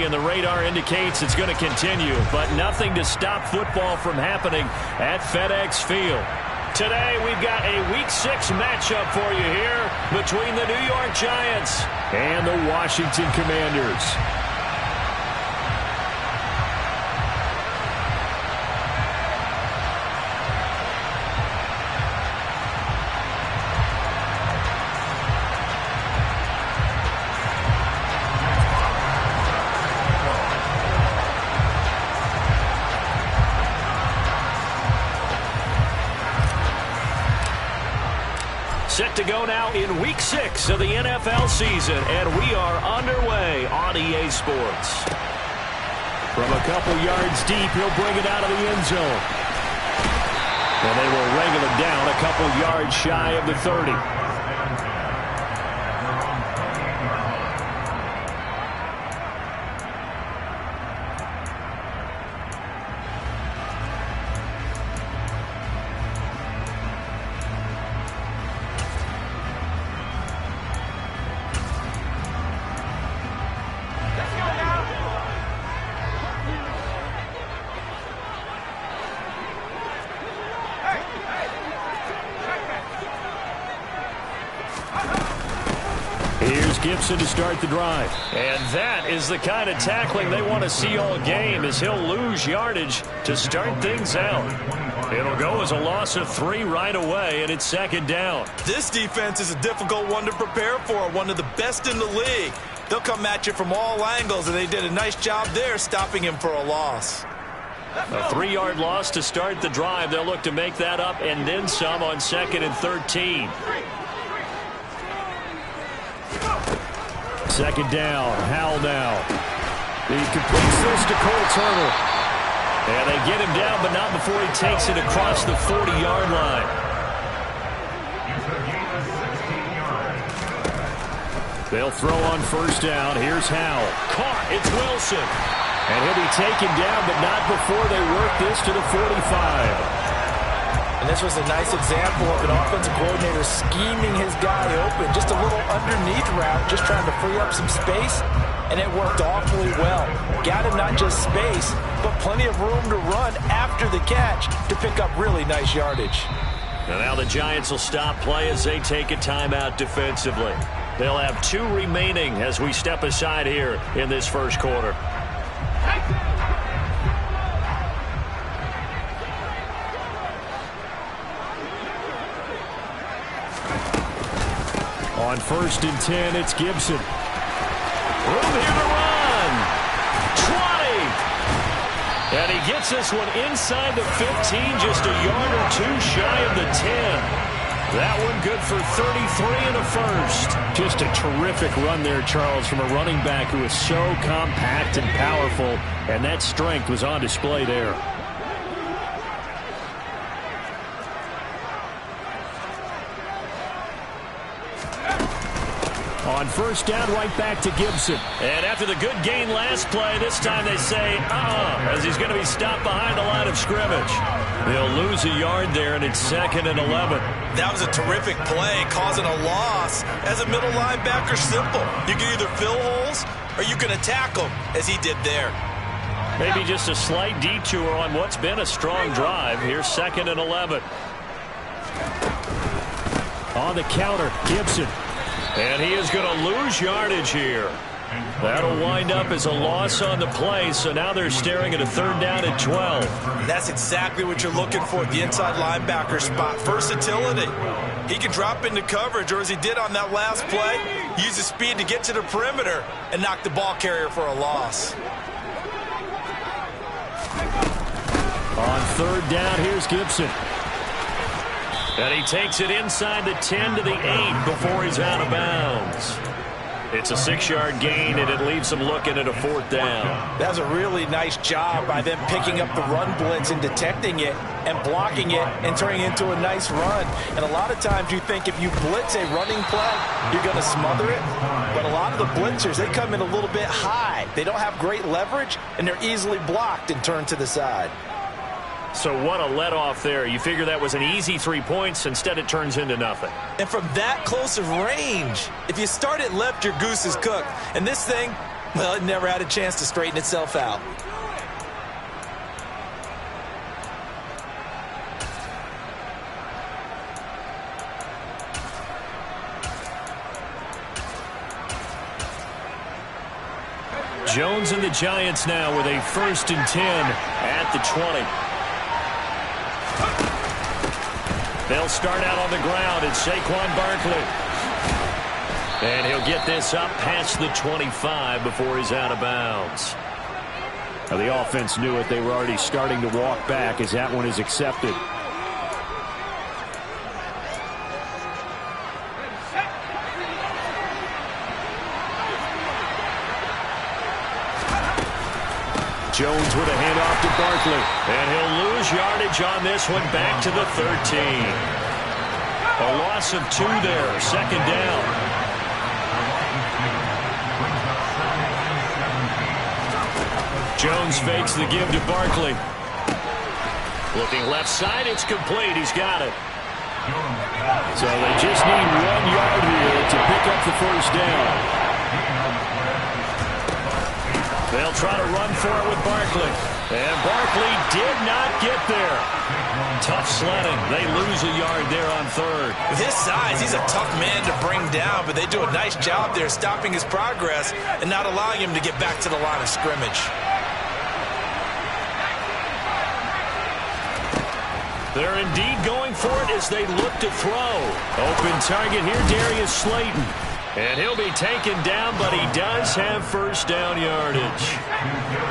and the radar indicates it's going to continue, but nothing to stop football from happening at FedEx Field. Today, we've got a Week 6 matchup for you here between the New York Giants and the Washington Commanders. Set to go now in Week 6 of the NFL season, and we are underway on EA Sports. From a couple yards deep, he'll bring it out of the end zone. And they will wrangle him down a couple yards shy of the 30. Here's Gibson to start the drive. And that is the kind of tackling they want to see all game, as he'll lose yardage to start things out. It'll go as a loss of 3 right away, and it's second down. This defense is a difficult one to prepare for, one of the best in the league. They'll come at you from all angles, and they did a nice job there stopping him for a loss. A 3-yard loss to start the drive. They'll look to make that up and then some on 2nd and 13. Second down, Howell now. He completes this to Cole Turner. And they get him down, but not before he takes it across the 40-yard line. They'll throw on first down. Here's Howell. Caught. It's Wilson. And he'll be taken down, but not before they work this to the 45. And this was a nice example of an offensive coordinator scheming his guy open. Just a little underneath route, just trying to free up some space, and it worked awfully well. Got him not just space, but plenty of room to run after the catch to pick up really nice yardage. And now the Giants will stop play as they take a timeout defensively. They'll have 2 remaining as we step aside here in this first quarter. On 1st and 10, it's Gibson. Room here to run. 20. And he gets this one inside the 15, just a yard or 2 shy of the 10. That one good for 33 and a first. Just a terrific run there, Charles, from a running back who is so compact and powerful, and that strength was on display there. On first down, right back to Gibson. And after the good gain last play, this time they say, as he's going to be stopped behind the line of scrimmage. They'll lose a yard there, and it's 2nd and 11. That was a terrific play, causing a loss. As a middle linebacker, simple. You can either fill holes or you can attack them, as he did there. Maybe just a slight detour on what's been a strong drive. Here's 2nd and 11. On the counter, Gibson. And he is going to lose yardage here. That'll wind up as a loss on the play, so now they're staring at a 3rd down and 12. That's exactly what you're looking for at the inside linebacker spot. Versatility. He can drop into coverage, or as he did on that last play, use his speed to get to the perimeter and knock the ball carrier for a loss. On 3rd down, here's Gibson. And he takes it inside the 10 to the 8 before he's out of bounds. It's a 6-yard gain, and it leaves them looking at a 4th down. That was a really nice job by them picking up the run blitz and detecting it and blocking it and turning it into a nice run. And a lot of times you think if you blitz a running play, you're going to smother it. But a lot of the blitzers, they come in a little bit high. They don't have great leverage, and they're easily blocked and turned to the side. So what a let-off there. You figure that was an easy 3 points. Instead, it turns into nothing. And from that close of range, if you start it left, your goose is cooked. And this thing, Well, it never had a chance to straighten itself out. Jones and the Giants now with a 1st and 10 at the 20. They'll start out on the ground. It's Saquon Barkley. And he'll get this up past the 25 before he's out of bounds. Now the offense knew it. They were already starting to walk back as that one is accepted. Jones with a handoff to Barkley. And he'll lose yardage on this one back to the 13. A loss of 2 there. 2nd down. Jones fakes the give to Barkley. Looking left side. It's complete. He's got it. So they just need 1 yard here to pick up the 1st down. They'll try to run for it with Barkley. And Barkley did not get there. Tough sledding. They lose a yard there on 3rd. With his size, he's a tough man to bring down, but they do a nice job there stopping his progress and not allowing him to get back to the line of scrimmage. They're indeed going for it as they look to throw. Open target here, Darius Slayton. And he'll be taken down, but he does have 1st down yardage.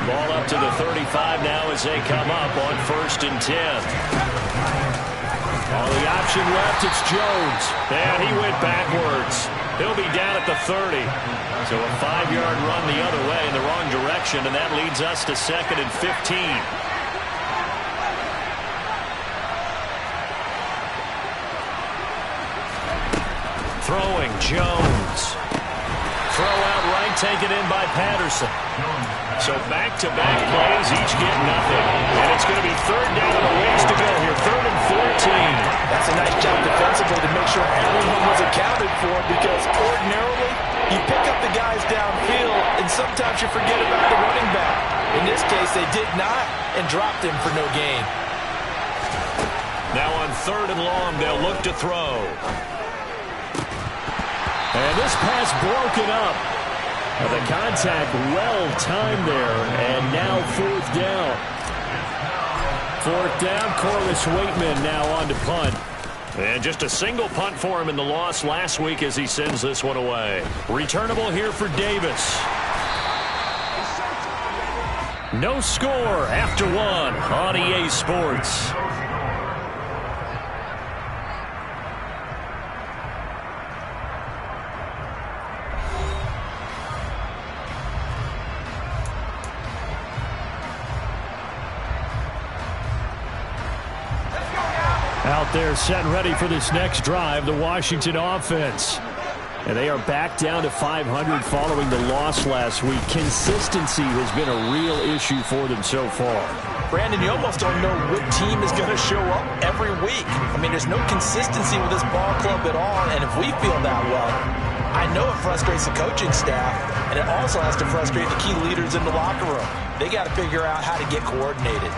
Ball up to the 35 now as they come up on 1st and 10. On the option left, it's Jones. And he went backwards. He'll be down at the 30. So a 5-yard run the other way in the wrong direction, and that leads us to 2nd and 15. Throwing, Jones. Throw out right, taken in by Patterson. So back-to-back plays, each get nothing. And it's going to be 3rd down and a ways to go here. 3rd and 14. That's a nice job defensively to make sure everyone was accounted for, because ordinarily you pick up the guys downfield and sometimes you forget about the running back. In this case, they did not and dropped him for no gain. Now on 3rd and long, they'll look to throw. And this pass broken up. The contact well timed there. And now 4th down. 4th down, Corliss Waitman now on to punt. And just a single punt for him in the loss last week as he sends this one away. Returnable here for Davis. No score after 1 on EA Sports. Out there set and ready for this next drive, the Washington offense. And they are back down to 500 following the loss last week. Consistency has been a real issue for them so far. Brandon, you almost don't know what team is going to show up every week. I mean, there's no consistency with this ball club at all, and if we feel that well, I know it frustrates the coaching staff, and it also has to frustrate the key leaders in the locker room. They got to figure out how to get coordinated.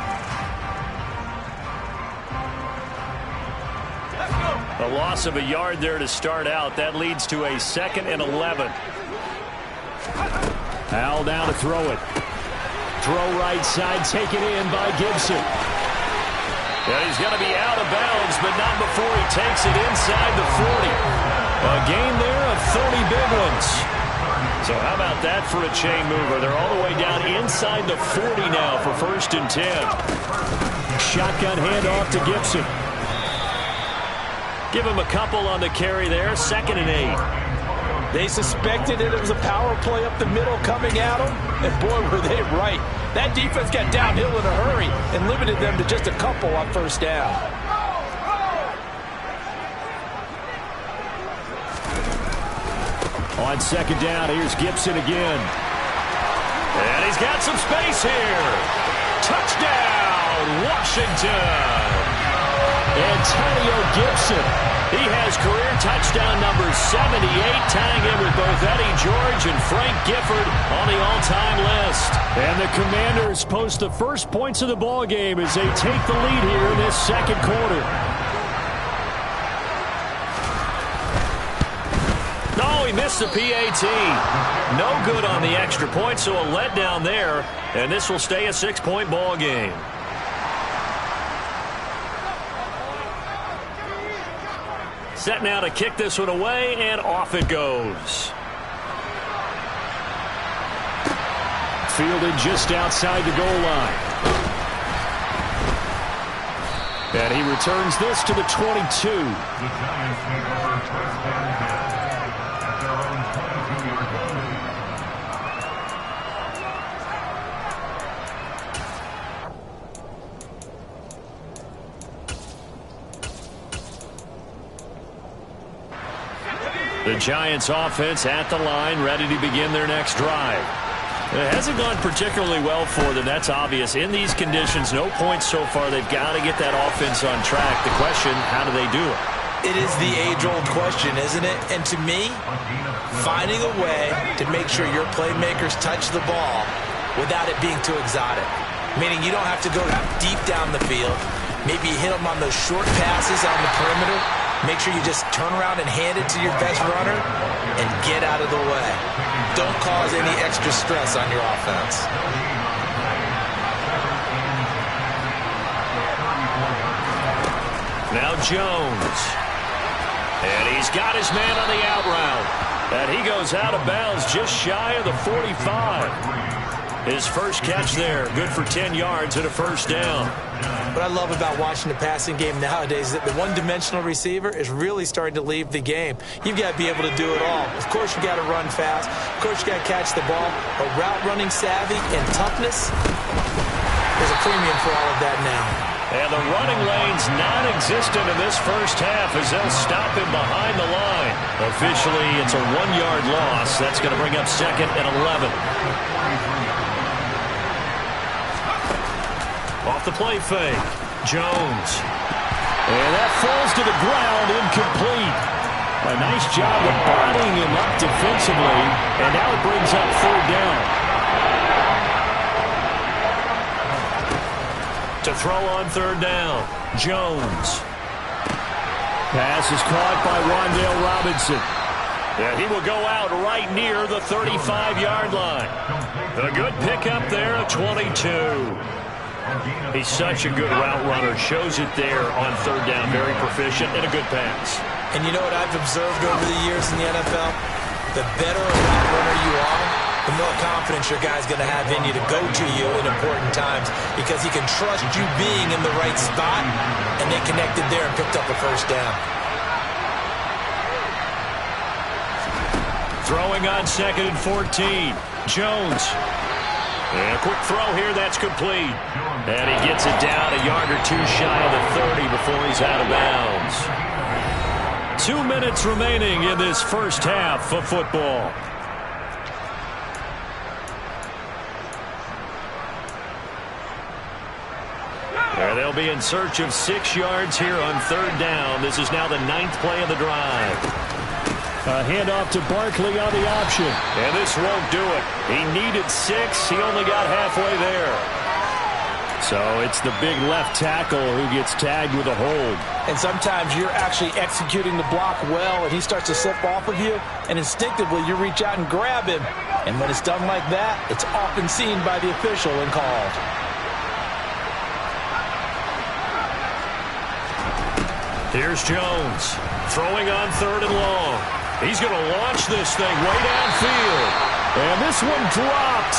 A loss of a yard there to start out. That leads to a 2nd and 11. Al down to throw it. Throw right side, taken in by Gibson. And he's going to be out of bounds, but not before he takes it inside the 40. A gain there of 30 big ones. So how about that for a chain mover? They're all the way down inside the 40 now for 1st and 10. Shotgun handoff to Gibson. Give him a couple on the carry there. 2nd and 8. They suspected that it was a power play up the middle coming at them, and boy, were they right. That defense got downhill in a hurry and limited them to just a couple on 1st down. On 2nd down, here's Gibson again. And he's got some space here. Touchdown, Washington. Antonio Gibson He has career touchdown number 78, tying in with both Eddie George and Frank Gifford on the all-time list. And the Commanders post the first points of the ball game as they take the lead here in this second quarter. No, he missed the PAT. No good on the extra point, so a letdown there, and this will stay a 6-point ball game. Set now to kick this one away, and off it goes. Fielded just outside the goal line. And he returns this to the 22. The Giants offense at the line, ready to begin their next drive. It hasn't gone particularly well for them, that's obvious. In these conditions, no points so far. They've got to get that offense on track. The question, how do they do it? It is the age-old question, isn't it? And to me, finding a way to make sure your playmakers touch the ball without it being too exotic. Meaning you don't have to go deep down the field. Maybe you hit them on those short passes on the perimeter. Make sure you just turn around and hand it to your best runner and get out of the way. Don't cause any extra stress on your offense. Now Jones. And he's got his man on the out route. And he goes out of bounds just shy of the 45. His first catch there, good for 10 yards and a first down. What I love about watching the passing game nowadays is that the one-dimensional receiver is really starting to leave the game. You've got to be able to do it all. Of course, you got to run fast. Of course, you got to catch the ball. But route running savvy and toughness, there's a premium for all of that now. And the running lane's non-existent in this first half as they'll stop him behind the line. Officially, it's a 1-yard loss. That's going to bring up 2nd and 11. Off the play fake, Jones. And that falls to the ground, incomplete. A nice job of bodying him up defensively, and now it brings up 3rd down. To throw on 3rd down, Jones. Pass is caught by Wan'Dale Robinson. And he will go out right near the 35-yard line. A good pickup there at 22. He's such a good route runner. Shows it there on 3rd down. Very proficient and a good pass. And you know what I've observed over the years in the NFL? The better a route runner you are, the more confidence your guy's going to have in you to go to you in important times because he can trust you being in the right spot, and they connected there and picked up a first down. Throwing on 2nd and 14. Jones. And a quick throw here, that's complete. And he gets it down a yard or 2 shy of the 30 before he's out of bounds. 2 minutes remaining in this first half of football. And they'll be in search of 6 yards here on 3rd down. This is now the 9th play of the drive. A handoff to Barkley on the option. And this won't do it. He needed 6. He only got halfway there. So it's the big left tackle who gets tagged with a hold. And sometimes you're actually executing the block well, and he starts to slip off of you, and instinctively you reach out and grab him. And when it's done like that, it's often seen by the official and called. Here's Jones throwing on 3rd and long. He's going to launch this thing way downfield. And this one dropped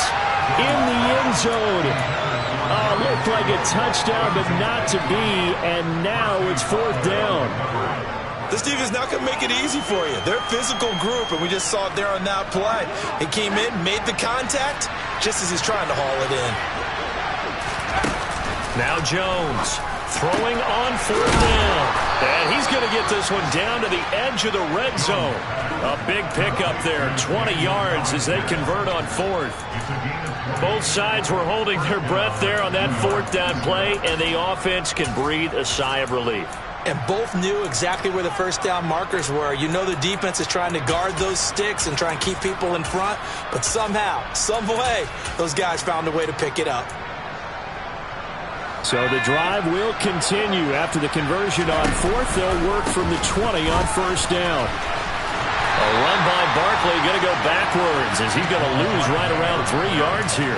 in the end zone. Looked like a touchdown, but not to be. And now it's 4th down. This defense not going to make it easy for you. They're a physical group, and we just saw it there on that play. He came in, made the contact, just as he's trying to haul it in. Now Jones throwing on 4th down. And he's going to get this one down to the edge of the red zone. A big pickup there, 20 yards as they convert on 4th. Both sides were holding their breath there on that 4th down play, and the offense can breathe a sigh of relief. And both knew exactly where the first down markers were. You know the defense is trying to guard those sticks and try and keep people in front. But somehow, some way, those guys found a way to pick it up. So the drive will continue. After the conversion on fourth, they'll work from the 20 on first down. A run by Barkley, going to go backwards as he's going to lose right around 3 yards here.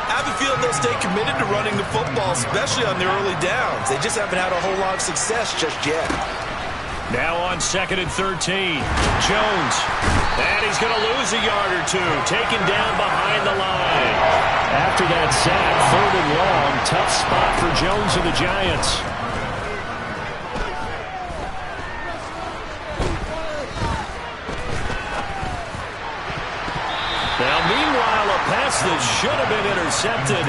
I have a feeling they'll stay committed to running the football, especially on the early downs. They just haven't had a whole lot of success just yet. Now on 2nd and 13, Jones. And he's going to lose a yard or two, taken down behind the line. After that sack, 3rd and long, tough spot for Jones and the Giants. Now, meanwhile, a pass that should have been intercepted,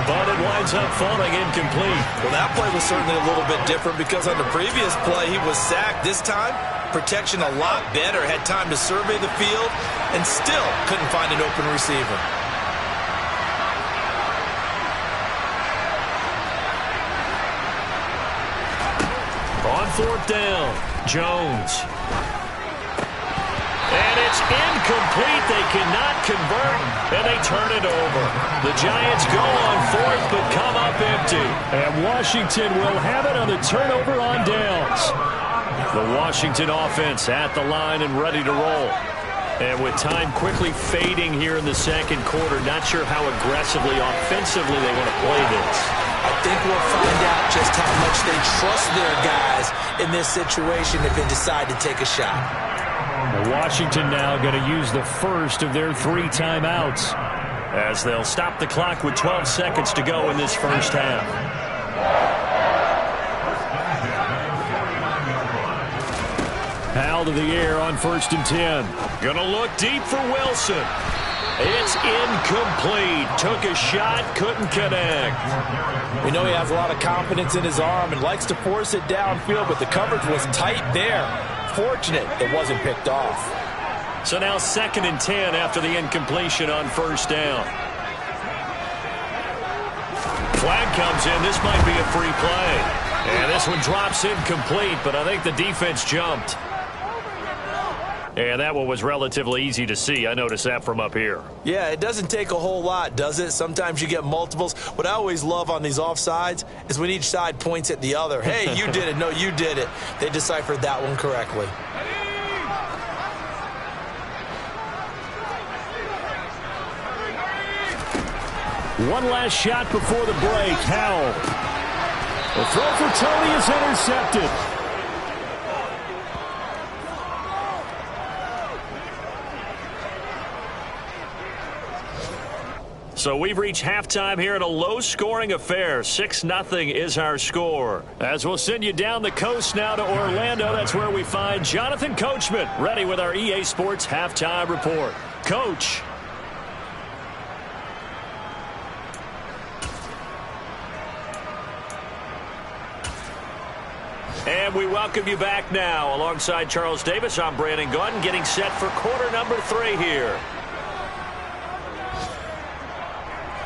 but it winds up falling incomplete. Well, that play was certainly a little bit different because on the previous play, he was sacked. This time, protection a lot better. Had time to survey the field and still couldn't find an open receiver. On 4th down, Jones. And it's incomplete. They cannot convert, and they turn it over. The Giants go on 4th, but come up empty. And Washington will have it on the turnover on downs. The Washington offense at the line and ready to roll. And with time quickly fading here in the second quarter, not sure how aggressively, offensively they want to play this. I think we'll find out just how much they trust their guys in this situation if they decide to take a shot. Washington now going to use the first of their 3 timeouts as they'll stop the clock with 12 seconds to go in this first half. Powell to the air on 1st and 10. Going to look deep for Wilson. It's incomplete. Took a shot, couldn't connect. We know he has a lot of confidence in his arm and likes to force it downfield, but the coverage was tight there. Fortunate it wasn't picked off. So now 2nd and 10 after the incompletion on 1st down. Flag comes in. This might be a free play. And this one drops incomplete, but I think the defense jumped. And that one was relatively easy to see. I noticed that from up here. Yeah, it doesn't take a whole lot, does it? Sometimes you get multiples. What I always love on these offsides is when each side points at the other. Hey, you did it. No, you did it. They deciphered that one correctly. One last shot before the break. Howell. The throw for Tony is intercepted. So we've reached halftime here in a low-scoring affair. 6-0 is our score. As we'll send you down the coast now to Orlando, that's where we find Jonathan Coachman, ready with our EA Sports Halftime Report. Coach. And we welcome you back now. Alongside Charles Davis, I'm Brandon Gaudin, getting set for quarter number 3 here.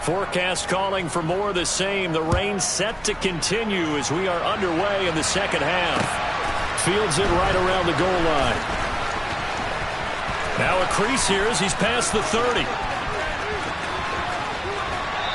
Forecast calling for more of the same. The rain set to continue as we are underway in the second half. Fields it right around the goal line. Now a crease here as he's past the 30.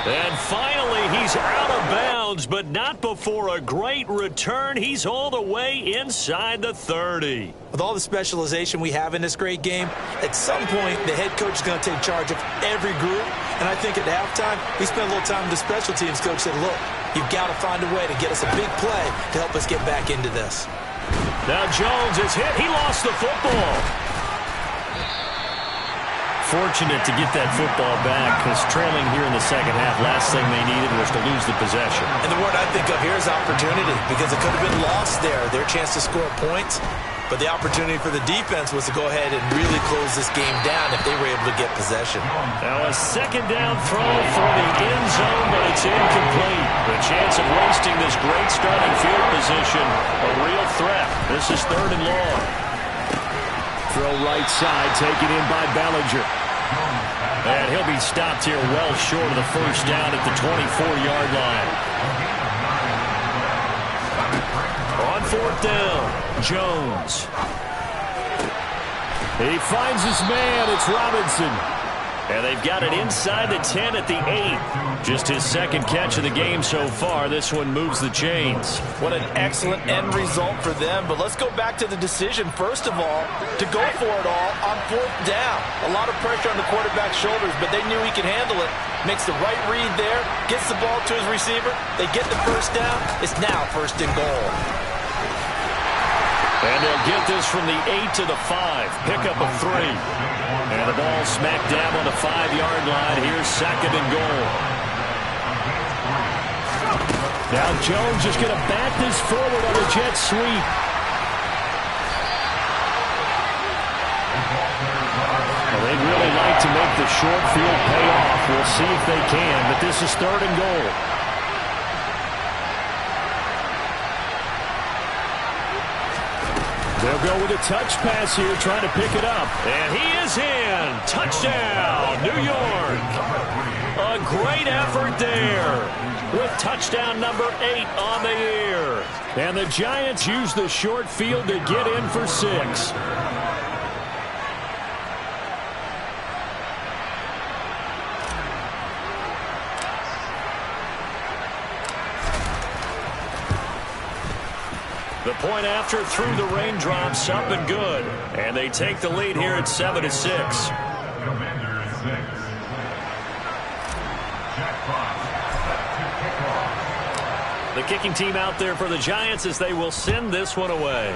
And finally, he's out of bounds, but not before a great return. He's all the way inside the 30. With all the specialization we have in this great game, at some point, the head coach is going to take charge of every group. And I think at halftime, we spent a little time with the special teams coach said, look, you've got to find a way to get us a big play to help us get back into this. Now Jones is hit. He lost the football. Fortunate to get that football back because trailing here in the second half, last thing they needed was to lose the possession. And the word I think of here is opportunity because it could have been lost there, their chance to score points. But the opportunity for the defense was to go ahead and really close this game down if they were able to get possession. Now a second down throw for the end zone, but it's incomplete. The chance of wasting this great starting field position, a real threat. This is 3rd and long. Throw right side, taken in by Bellinger. And he'll be stopped here well short of the first down at the 24-yard line. On fourth down, Jones. He finds his man. It's Robinson. And they've got it inside the 10 at the 8. Just his second catch of the game so far. This one moves the chains. What an excellent end result for them. But let's go back to the decision, first of all, to go for it all on fourth down. A lot of pressure on the quarterback's shoulders, but they knew he could handle it. Makes the right read there, gets the ball to his receiver. They get the first down. It's now first and goal. And they'll get this from the 8 to the 5. Pickup of 3. And the ball smacked down on the 5-yard line. Here's second and goal. Now Jones is going to bat this forward on the jet sweep. Well, they'd really like to make the short field pay off. We'll see if they can, but this is third and goal. They'll go with a touch pass here, trying to pick it up. And he is in. Touchdown, New York. A great effort there with touchdown number 8 on the year. And the Giants use the short field to get in for 6. The point after through the raindrops, up and good. And they take the lead here at 7-6. The kicking team out there for the Giants as they will send this one away.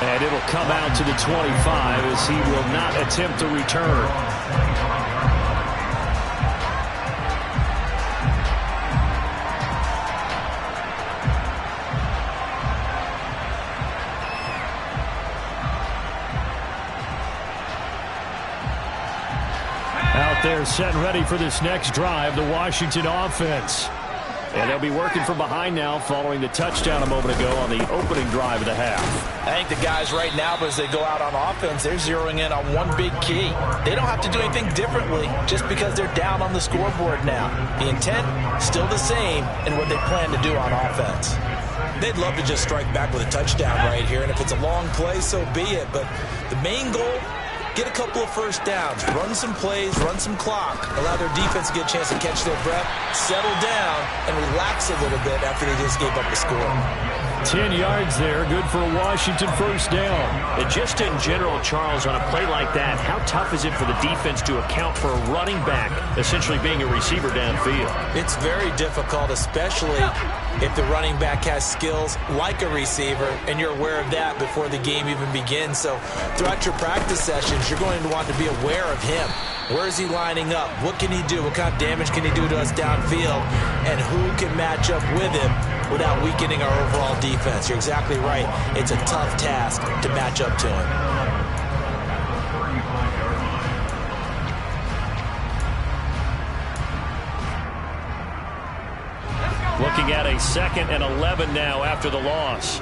And it'll come out to the 25 as he will not attempt to return. They're set and ready for this next drive, the Washington offense. And they'll be working from behind now following the touchdown a moment ago on the opening drive of the half. I think the guys right now, as they go out on offense, they're zeroing in on one big key. They don't have to do anything differently just because they're down on the scoreboard now. The intent, still the same in what they plan to do on offense. They'd love to just strike back with a touchdown right here, and if it's a long play, so be it. But the main goal, get a couple of first downs, run some plays, run some clock, allow their defense to get a chance to catch their breath, settle down, and relax a little bit after they just gave up the score. 10 yards there, good for a Washington first down. And just in general, Charles, on a play like that, how tough is it for the defense to account for a running back essentially being a receiver downfield? It's very difficult, especially if the running back has skills like a receiver, and you're aware of that before the game even begins. So throughout your practice sessions, you're going to want to be aware of him. Where is he lining up? What can he do? What kind of damage can he do to us downfield? And who can match up with him without weakening our overall defense? You're exactly right. It's a tough task to match up to him. Looking at a 2nd and 11 now after the loss.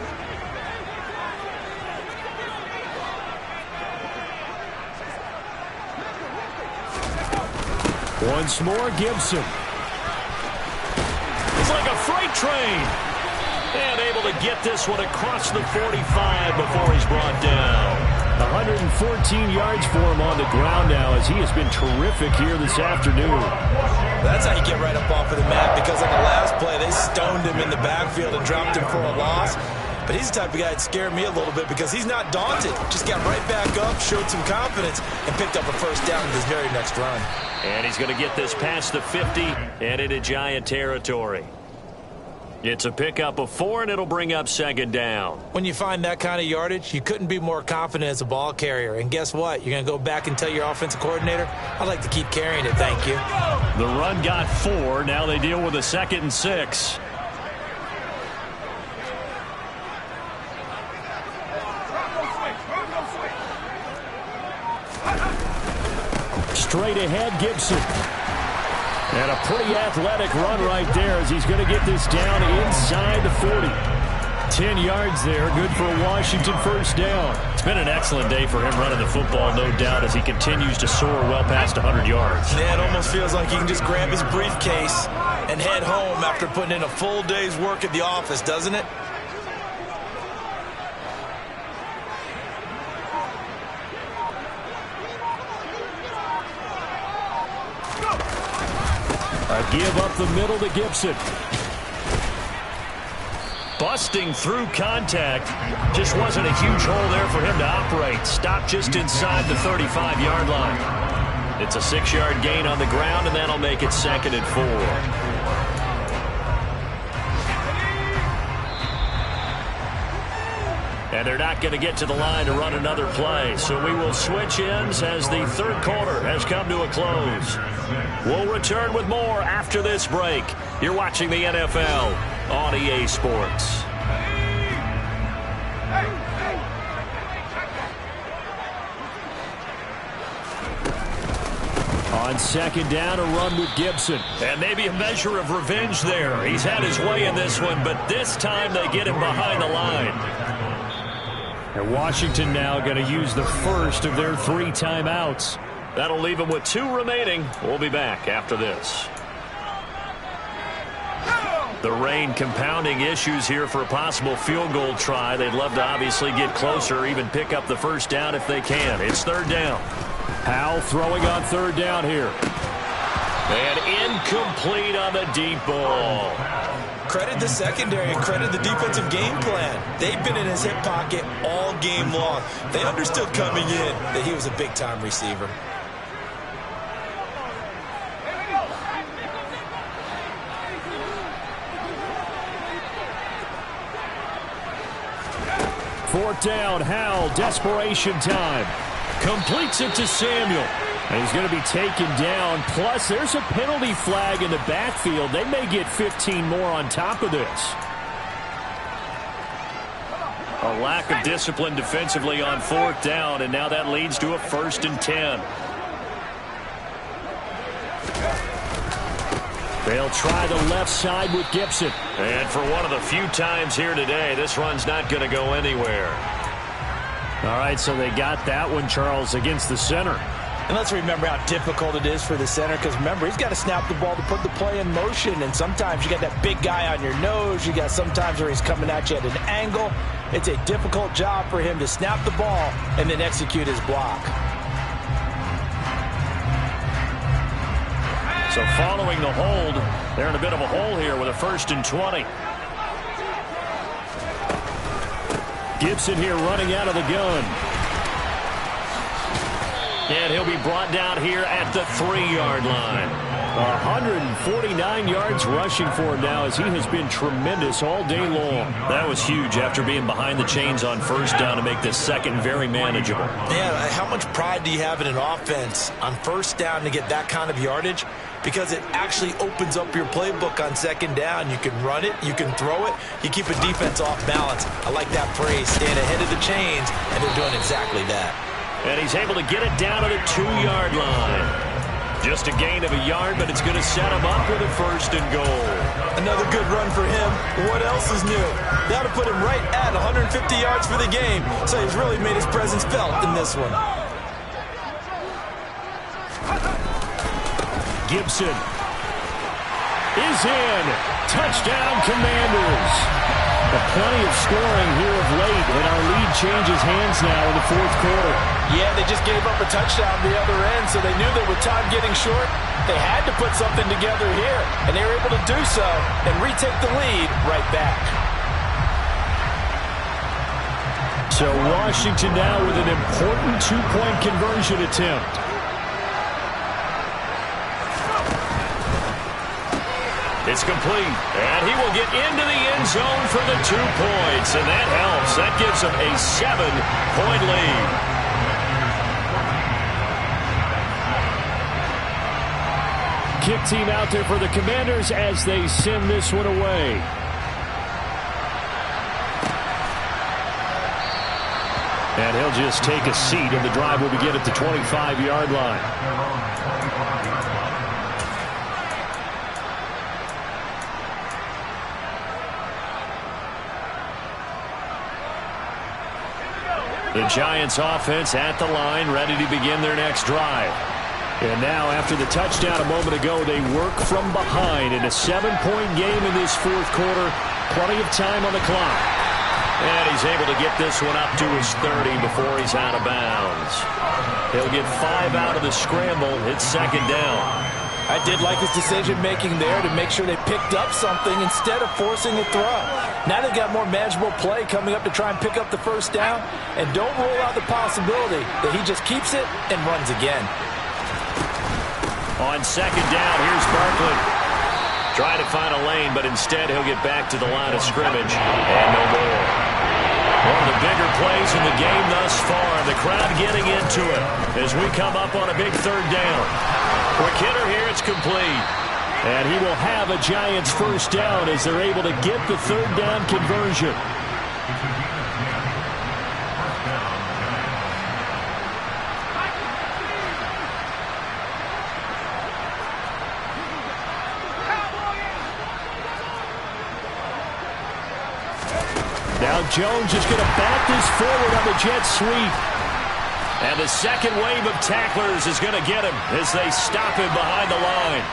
Once more, Gibson. It's like a freight train. And able to get this one across the 45 before he's brought down. 114 yards for him on the ground now as he has been terrific here this afternoon. That's how you get right up off of the mat, because on the last play, they stoned him in the backfield and dropped him for a loss. But he's the type of guy that scared me a little bit because he's not daunted. Just got right back up, showed some confidence, and picked up a first down in his very next run. And he's going to get this past the 50 and into Giant territory. It's a pickup of 4, and it'll bring up 2nd down. When you find that kind of yardage, you couldn't be more confident as a ball carrier. And guess what? You're going to go back and tell your offensive coordinator, I'd like to keep carrying it, thank you. The run got 4. Now they deal with a 2nd and 6. Straight ahead, Gibson. And a pretty athletic run right there as he's going to get this down inside the 40. 10 yards there. Good for a Washington first down. It's been an excellent day for him running the football, no doubt, as he continues to soar well past 100 yards. Yeah, it almost feels like he can just grab his briefcase and head home after putting in a full day's work at the office, doesn't it? A give up the middle to Gibson. Busting through contact. Just wasn't a huge hole there for him to operate. Stopped just inside the 35-yard line. It's a 6-yard gain on the ground, and that'll make it 2nd and 4. And they're not going to get to the line to run another play. So we will switch ends as the third quarter has come to a close. We'll return with more after this break. You're watching the NFL on EA Sports. On 2nd down, a run with Gibson. And maybe a measure of revenge there. He's had his way in this one, but this time they get him behind the line. And Washington now going to use the first of their 3 timeouts. That'll leave them with 2 remaining. We'll be back after this. The rain compounding issues here for a possible field goal try. They'd love to obviously get closer, even pick up the first down if they can. It's 3rd down. Howell throwing on 3rd down here. And incomplete on the deep ball. Credit the secondary and credit the defensive game plan. They've been in his hip pocket all game long. They understood coming in that he was a big-time receiver. Fourth down, Howell, desperation time. Completes it to Samuel. And he's going to be taken down. Plus, there's a penalty flag in the backfield. They may get 15 more on top of this. A lack of discipline defensively on 4th down, and now that leads to a 1st and 10. They'll try the left side with Gibson. And for one of the few times here today, this run's not going to go anywhere. All right, so they got that one, Charles, against the center. And let's remember how difficult it is for the center, because remember, he's got to snap the ball to put the play in motion, and sometimes you got that big guy on your nose. You got sometimes where he's coming at you at an angle. It's a difficult job for him to snap the ball and then execute his block. So following the hold, they're in a bit of a hole here with a 1st and 20. Gibson here running out of the gun. And he'll be brought down here at the 3-yard line. 149 yards rushing for him now as he has been tremendous all day long. That was huge after being behind the chains on 1st down to make this 2nd very manageable. Yeah, how much pride do you have in an offense on 1st down to get that kind of yardage? Because it actually opens up your playbook on 2nd down. You can run it, you can throw it, you keep a defense off balance. I like that phrase, staying ahead of the chains, and they're doing exactly that. And he's able to get it down to the 2-yard line. Just a gain of a yard, but it's going to set him up with a 1st and goal. Another good run for him. What else is new? That'll put him right at 150 yards for the game, so he's really made his presence felt in this one. Gibson is in. Touchdown, Commanders. Plenty of scoring here of late, and our lead changes hands now in the 4th quarter. Yeah, they just gave up a touchdown the other end, so they knew that with time getting short, they had to put something together here, and they were able to do so and retake the lead right back. So Washington now with an important 2-point conversion attempt. It's complete, and he will get into the end zone for the 2 points, and that helps. That gives him a 7-point lead. Kick team out there for the Commanders as they send this one away. And he'll just take a seat, and the drive will begin at the 25-yard line. The Giants offense at the line, ready to begin their next drive. And now, after the touchdown a moment ago, they work from behind in a 7-point game in this fourth quarter. Plenty of time on the clock. And he's able to get this one up to his 30 before he's out of bounds. He'll get 5 out of the scramble. It's second down. I did like his decision-making there to make sure they picked up something instead of forcing a throw. Now they've got more manageable play coming up to try and pick up the first down. And don't rule out the possibility that he just keeps it and runs again. On second down, here's Barkley. Trying to find a lane, but instead he'll get back to the line of scrimmage. And no more. One of the bigger plays in the game thus far. The crowd getting into it as we come up on a big third down. Quick hitter here, it's complete. And he will have a Giants first down as they're able to get the third down conversion. Now Jones is going to bat this forward on the jet sweep. And the second wave of tacklers is going to get him as they stop him behind the line.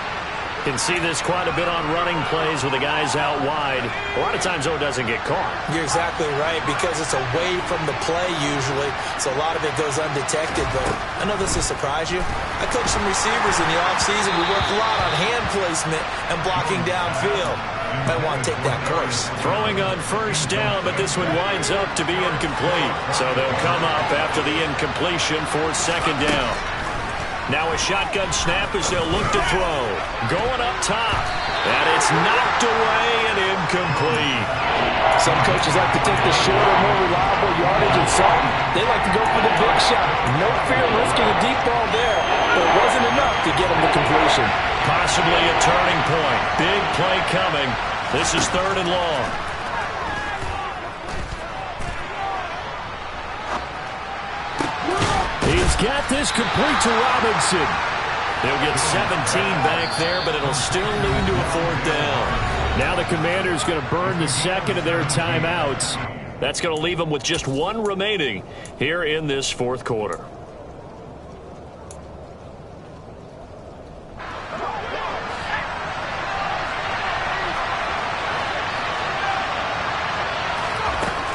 Can see this quite a bit on running plays with the guys out wide. A lot of times, though, it doesn't get caught. You're exactly right, because it's away from the play usually, so a lot of it goes undetected. But I know this will surprise you. I coached some receivers in the offseason. We worked a lot on hand placement and blocking downfield. Might want to take that course. Throwing on first down, but this one winds up to be incomplete. So they'll come up after the incompletion for second down. Now a shotgun snap as they'll look to throw. Going up top. And it's knocked away and incomplete. Some coaches like to take the shorter, more reliable yardage, and some they like to go for the big shot. No fear risking a deep ball there, but it wasn't enough to get him the completion. Possibly a turning point. Big play coming. This is third and long. He's got this complete to Robinson. He'll get 17 back there, but it'll still lead to a fourth down. Now the Commander's going to burn the second of their timeouts. That's going to leave them with just one remaining here in this fourth quarter.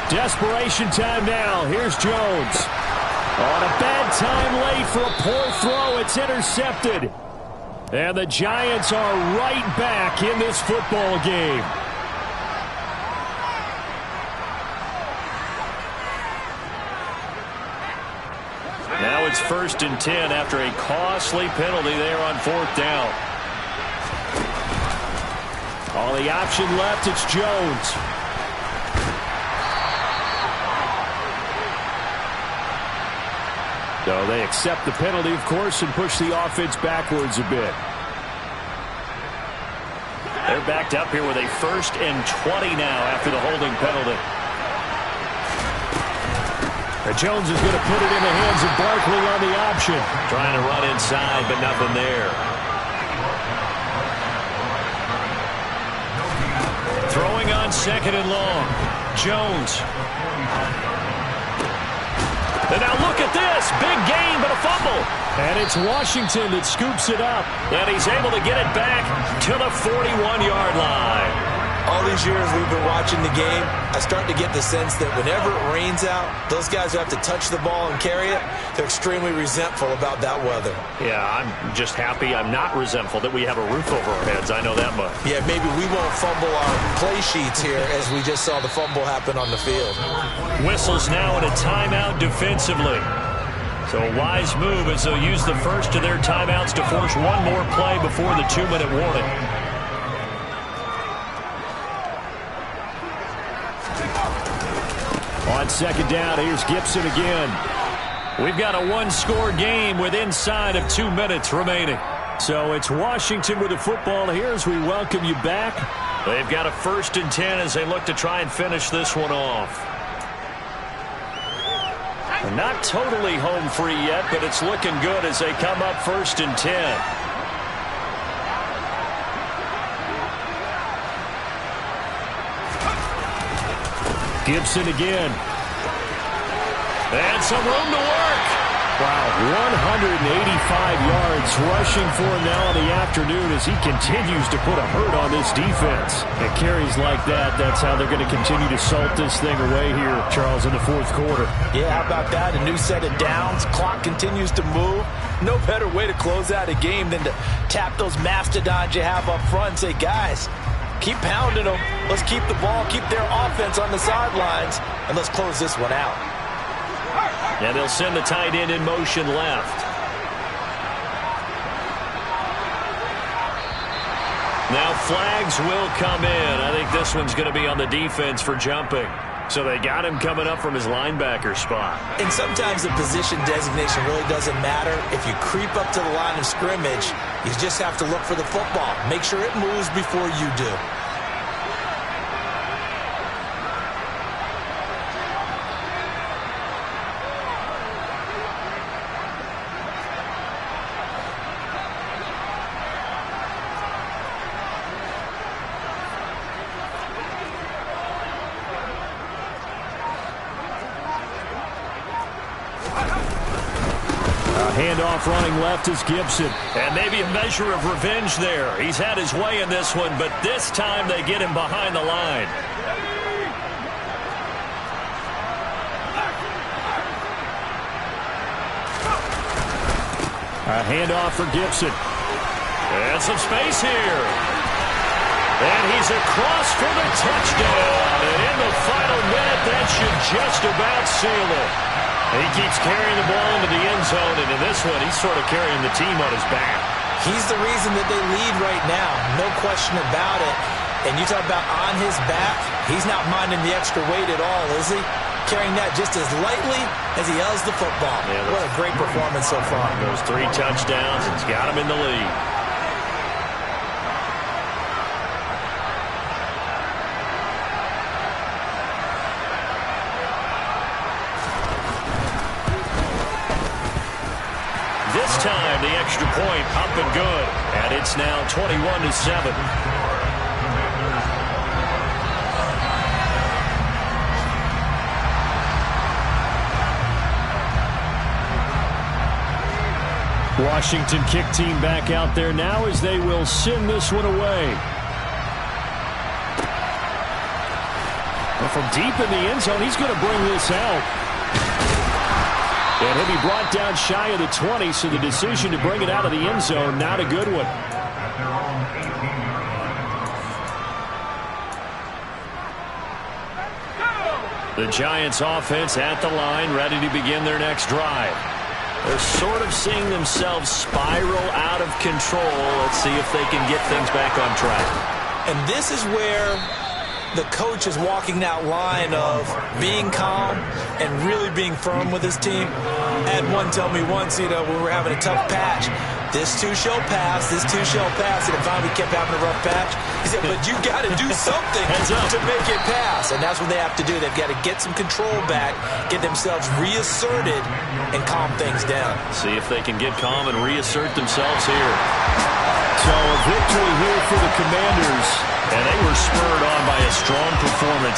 Desperation time now. Here's Jones. On a bad time late for a poor throw. It's intercepted. And the Giants are right back in this football game. Now it's 1st and 10 after a costly penalty there on fourth down. All the option left, it's Jones. So they accept the penalty, of course, and push the offense backwards a bit. They're backed up here with a 1st and 20 now after the holding penalty. And Jones is going to put it in the hands of Barkley on the option. Trying to run inside, but nothing there. Throwing on second and long. Jones. And now look at this. Big gain, but a fumble. And it's Washington that scoops it up. And he's able to get it back to the 41-yard line. All these years we've been watching the game, I start to get the sense that whenever it rains out, those guys who have to touch the ball and carry it, they're extremely resentful about that weather. Yeah, I'm just happy I'm not resentful that we have a roof over our heads. I know that much. Yeah, maybe we won't fumble our play sheets here as we just saw the fumble happen on the field. Whistles now in a timeout defensively. So a wise move as they'll use the first of their timeouts to force one more play before the 2-minute warning. On second down, here's Gibson again. We've got a one-score game with inside of 2 minutes remaining. So it's Washington with the football here as we welcome you back. They've got a 1st and 10 as they look to try and finish this one off. They're not totally home free yet, but it's looking good as they come up 1st and 10. Gibson again. And some room to work. Wow, 185 yards rushing for him now in the afternoon as he continues to put a hurt on this defense. And carries like that, that's how they're going to continue to salt this thing away here, Charles, in the fourth quarter. Yeah, how about that? A new set of downs. Clock continues to move. No better way to close out a game than to tap those mastodons you have up front and say, guys, keep pounding them. Let's keep the ball, keep their offense on the sidelines, and let's close this one out. And they'll send the tight end in motion left. Now flags will come in. I think this one's going to be on the defense for jumping. So they got him coming up from his linebacker spot. And sometimes the position designation really doesn't matter. If you creep up to the line of scrimmage, you just have to look for the football. Make sure it moves before you do. Handoff running left is Gibson. And maybe a measure of revenge there. He's had his way in this one, but this time they get him behind the line. A handoff for Gibson. And some space here. And he's across for the touchdown. And in the final minute, that should just about seal it. He keeps carrying the ball into the end zone, and in this one, he's sort of carrying the team on his back. He's the reason that they lead right now, no question about it. And you talk about on his back, he's not minding the extra weight at all, is he? Carrying that just as lightly as he does the football. Yeah, what a great performance so far. Those 3 touchdowns, it's got him in the lead. This time, the extra point up and good. And it's now 21-7. Washington kick team back out there now as they will send this one away. Well, from deep in the end zone, he's going to bring this out. And he'll be brought down shy of the 20, so the decision to bring it out of the end zone, not a good one. The Giants offense at the line, ready to begin their next drive. They're sort of seeing themselves spiral out of control. Let's see if they can get things back on track. And this is where the coach is walking that line of being calm and really being firm with his team. I had one tell me once, when we were having a tough patch, this too shall pass, this too shall pass, and finally kept having a rough patch. He said, but you got to do something to make it pass, and that's what they have to do. They've got to get some control back, get themselves reasserted, and calm things down. See if they can get calm and reassert themselves here. So a victory here for the Commanders, and they were spurred on by a strong performance